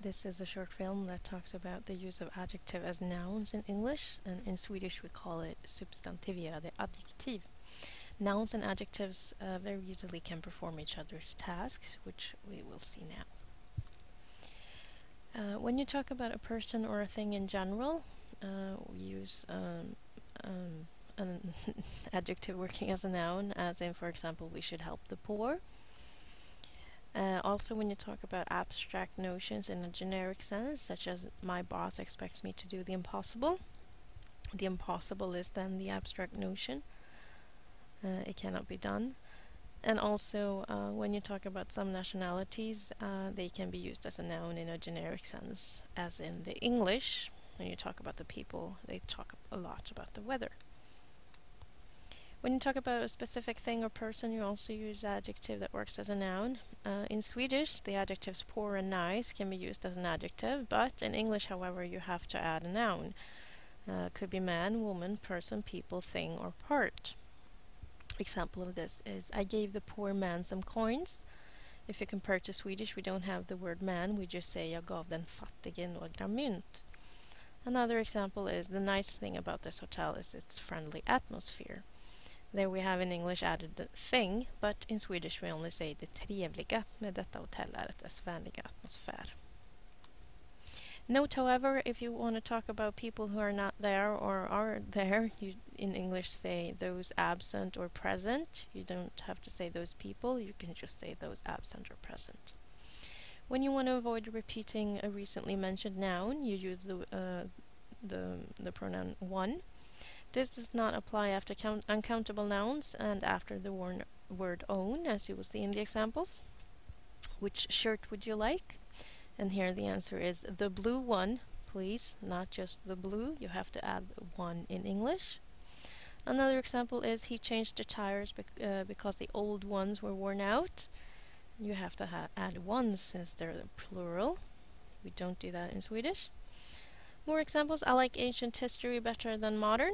This is a short film that talks about the use of adjective as nouns in English, and in Swedish we call it substantiverade adjektiv. Nouns and adjectives very easily can perform each other's tasks, which we will see now. When you talk about a person or a thing in general, we use an adjective working as a noun, as in, for example, we should help the poor. Also, when you talk about abstract notions in a generic sense, such as my boss expects me to do the impossible is then the abstract notion. It cannot be done. And also, when you talk about some nationalities, they can be used as a noun in a generic sense, as in the English. When you talk about the people, they talk a lot about the weather. When you talk about a specific thing or person, you also use adjective that works as a noun. In Swedish, the adjectives poor and nice can be used as an adjective, but in English, however, you have to add a noun. Could be man, woman, person, people, thing, or part. Example of this is, I gave the poor man some coins. If you compare to Swedish, we don't have the word man, we just say jag gav den fattige några mynt. Another example is, the nice thing about this hotel is its friendly atmosphere. There we have in English added the thing, but in Swedish we only say det trevliga med detta hotell är dess vänliga atmosfär. Note, however, if you want to talk about people who are not there or are there, you in English say those absent or present. You don't have to say those people, you can just say those absent or present. When you want to avoid repeating a recently mentioned noun, you use the pronoun one. This does not apply after uncountable nouns and after the word own, as you will see in the examples. Which shirt would you like? And here the answer is the blue one, please, not just the blue. You have to add one in English. Another example is, he changed the tires because the old ones were worn out. You have to add ones since they're the plural. We don't do that in Swedish. More examples, I like ancient history better than modern.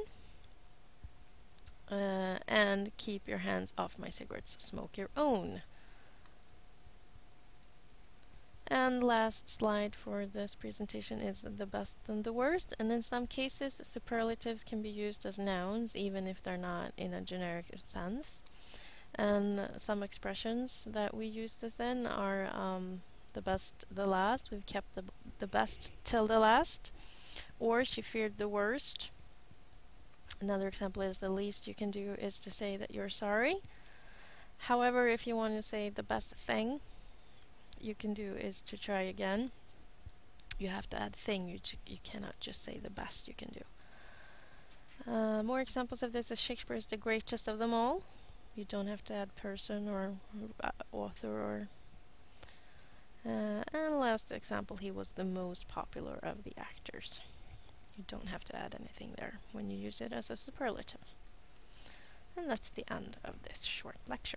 And keep your hands off my cigarettes, smoke your own. And last slide for this presentation is the best and the worst, and in some cases superlatives can be used as nouns even if they're not in a generic sense. And some expressions that we use this in are the best, the last, we've kept the best till the last, or she feared the worst. Another example is, the least you can do is to say that you're sorry. However, if you want to say the best thing you can do is to try again. You have to add thing, you cannot just say the best you can do. More examples of this is, Shakespeare is the greatest of them all. You don't have to add person or author or... and last example, he was the most popular of the actors. You don't have to add anything there when you use it as a superlative. And that's the end of this short lecture.